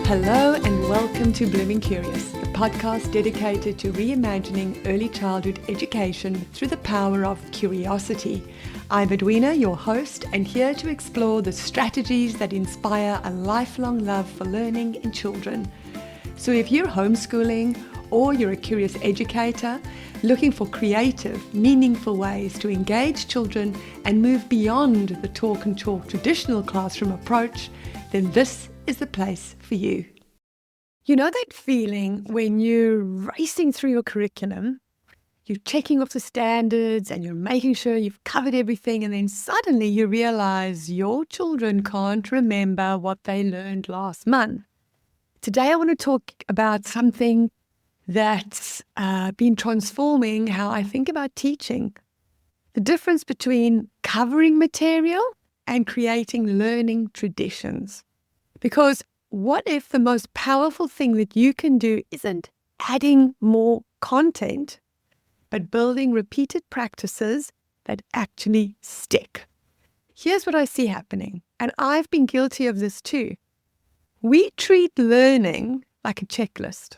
Hello and welcome to Blooming Curious, the podcast dedicated to reimagining early childhood education through the power of curiosity. I'm Edwina, your host, and here to explore the strategies that inspire a lifelong love for learning in children. So if you're homeschooling or you're a curious educator looking for creative, meaningful ways to engage children and move beyond the talk and chalk traditional classroom approach, then this is the place for you. You know that feeling when you're racing through your curriculum, you're checking off the standards and you're making sure you've covered everything, and then suddenly you realize your children can't remember what they learned last month. Today I want to talk about something that's been transforming how I think about teaching. The difference between covering material and creating learning traditions. Because what if the most powerful thing that you can do isn't adding more content, but building repeated practices that actually stick? Here's what I see happening, and I've been guilty of this too. We treat learning like a checklist.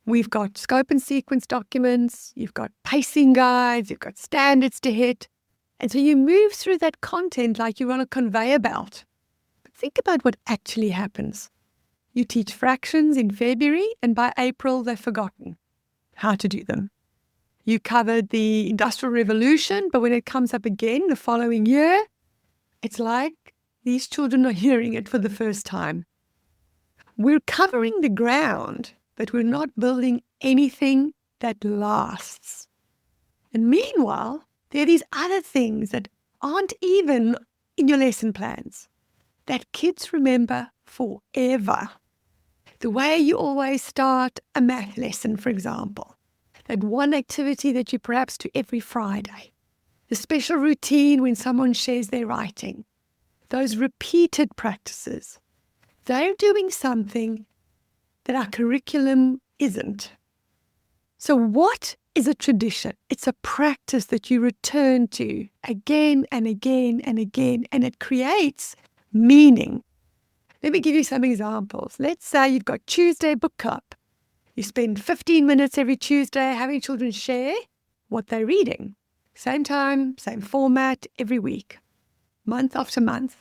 We've got scope and sequence documents, you've got pacing guides, you've got standards to hit, and so you move through that content like you're on a conveyor belt. Think about what actually happens. You teach fractions in February, and by April, they've forgotten how to do them. You covered the Industrial Revolution, but when it comes up again the following year, it's like these children are hearing it for the first time. We're covering the ground, but we're not building anything that lasts. And meanwhile, there are these other things that aren't even in your lesson plans that kids remember forever. The way you always start a math lesson, for example. That one activity that you perhaps do every Friday. The special routine when someone shares their writing. Those repeated practices. They're doing something that our curriculum isn't. So what is a tradition? It's a practice that you return to again and again and again, and it creates meaning. Let me give you some examples. Let's say you've got Tuesday book club. You spend 15 minutes every Tuesday having children share what they're reading. Same time, same format, every week, month after month.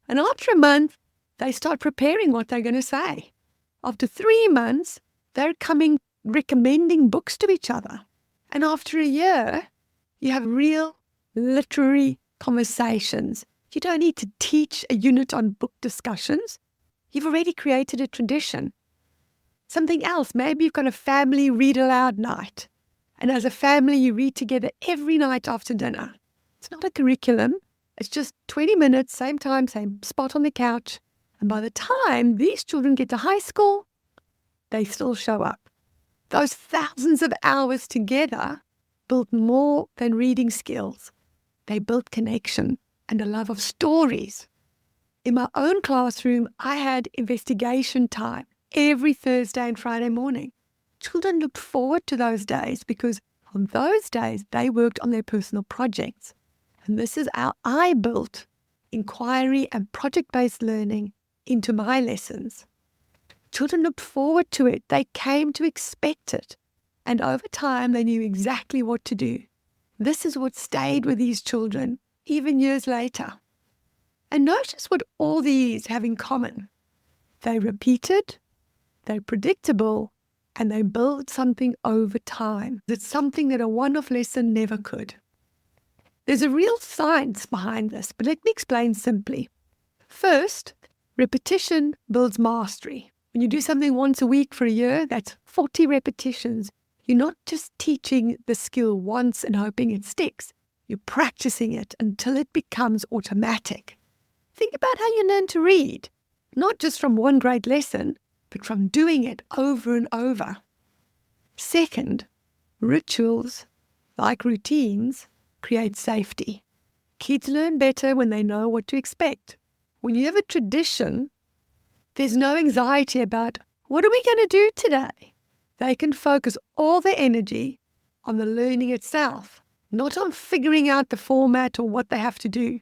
And after a month, they start preparing what they're going to say. After 3 months, they're recommending books to each other. And after a year, you have real literary conversations. You don't need to teach a unit on book discussions. You've already created a tradition. Something else, maybe you've got a family read aloud night. And as a family, you read together every night after dinner. It's not a curriculum. It's just 20 minutes, same time, same spot on the couch. And by the time these children get to high school, they still show up. Those thousands of hours together build more than reading skills. They build connection and a love of stories. In my own classroom, I had investigation time every Thursday and Friday morning. Children looked forward to those days because on those days, they worked on their personal projects. And this is how I built inquiry and project-based learning into my lessons. Children looked forward to it. They came to expect it. And over time, they knew exactly what to do. This is what stayed with these children, even years later. And notice what all these have in common. They're repeated, they're predictable, and they build something over time. It's something that a one-off lesson never could. There's a real science behind this, but let me explain simply. First, repetition builds mastery. When you do something once a week for a year, that's 40 repetitions. You're not just teaching the skill once and hoping it sticks. You're practicing it until it becomes automatic. Think about how you learn to read, not just from one great lesson, but from doing it over and over. Second, rituals, like routines, create safety. Kids learn better when they know what to expect. When you have a tradition, there's no anxiety about, what are we going to do today? They can focus all their energy on the learning itself, not on figuring out the format or what they have to do.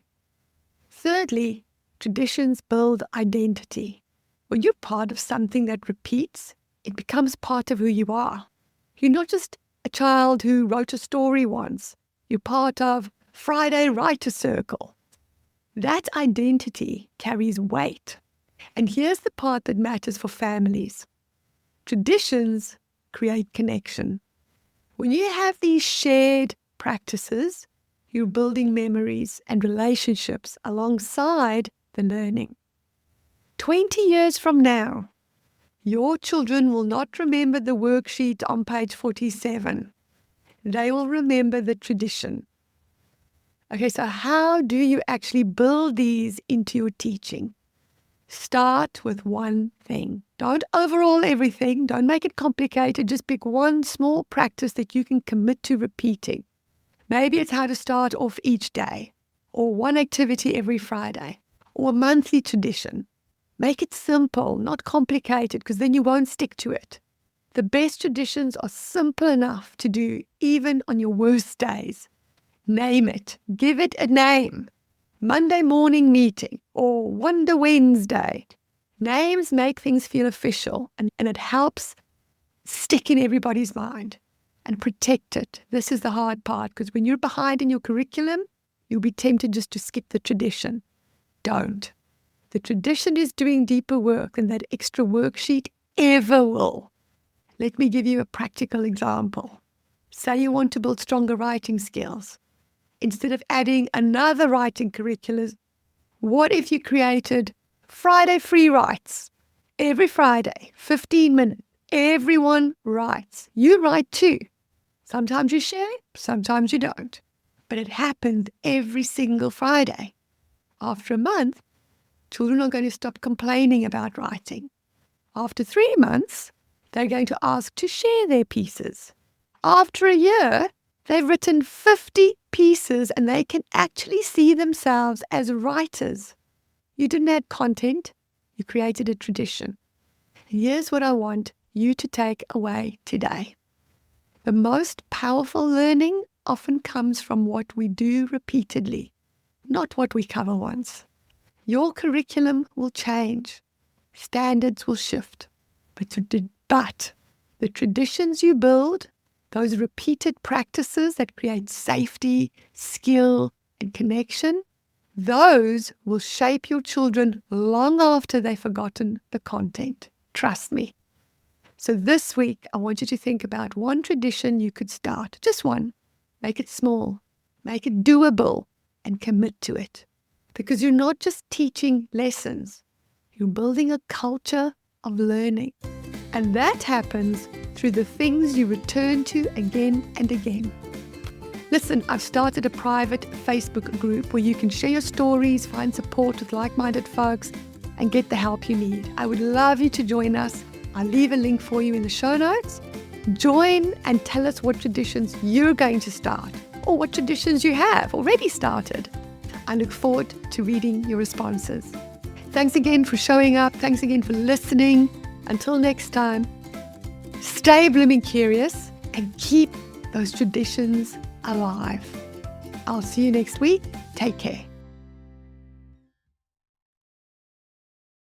Thirdly, traditions build identity. When you're part of something that repeats, it becomes part of who you are. You're not just a child who wrote a story once. You're part of Friday Writer Circle. That identity carries weight. And here's the part that matters for families. Traditions create connection. When you have these shared practices, you're building memories and relationships alongside the learning. 20 years from now, your children will not remember the worksheet on page 47. They will remember the tradition. Okay, so how do you actually build these into your teaching? Start with one thing. Don't overhaul everything. Don't make it complicated. Just pick one small practice that you can commit to repeating. Maybe it's how to start off each day, or one activity every Friday, or a monthly tradition. Make it simple, not complicated, because then you won't stick to it. The best traditions are simple enough to do even on your worst days. Name it. Give it a name. Monday morning meeting or Wonder Wednesday. Names make things feel official and it helps stick in everybody's mind and protect it. This is the hard part, because when you're behind in your curriculum, you'll be tempted just to skip the tradition. Don't. The tradition is doing deeper work than that extra worksheet ever will. Let me give you a practical example. Say you want to build stronger writing skills. Instead of adding another writing curriculum, what if you created Friday free writes? Every Friday, 15 minutes, everyone writes. You write too. Sometimes you share, sometimes you don't. But it happens every single Friday. After a month, children are going to stop complaining about writing. After 3 months, they're going to ask to share their pieces. After a year, they've written 50 pieces and they can actually see themselves as writers. You didn't add content, you created a tradition. And here's what I want you to take away today. The most powerful learning often comes from what we do repeatedly, not what we cover once. Your curriculum will change. Standards will shift. But the traditions you build, those repeated practices that create safety, skill, and connection, those will shape your children long after they've forgotten the content. Trust me. So this week, I want you to think about one tradition you could start. Just one. Make it small. Make it doable and commit to it. Because you're not just teaching lessons. You're building a culture of learning. And that happens through the things you return to again and again. Listen, I've started a private Facebook group where you can share your stories, find support with like-minded folks, and get the help you need. I would love you to join us. I'll leave a link for you in the show notes. Join and tell us what traditions you're going to start, or what traditions you have already started. I look forward to reading your responses. Thanks again for showing up. Thanks again for listening. Until next time, stay blooming curious and keep those traditions alive. I'll see you next week. Take care.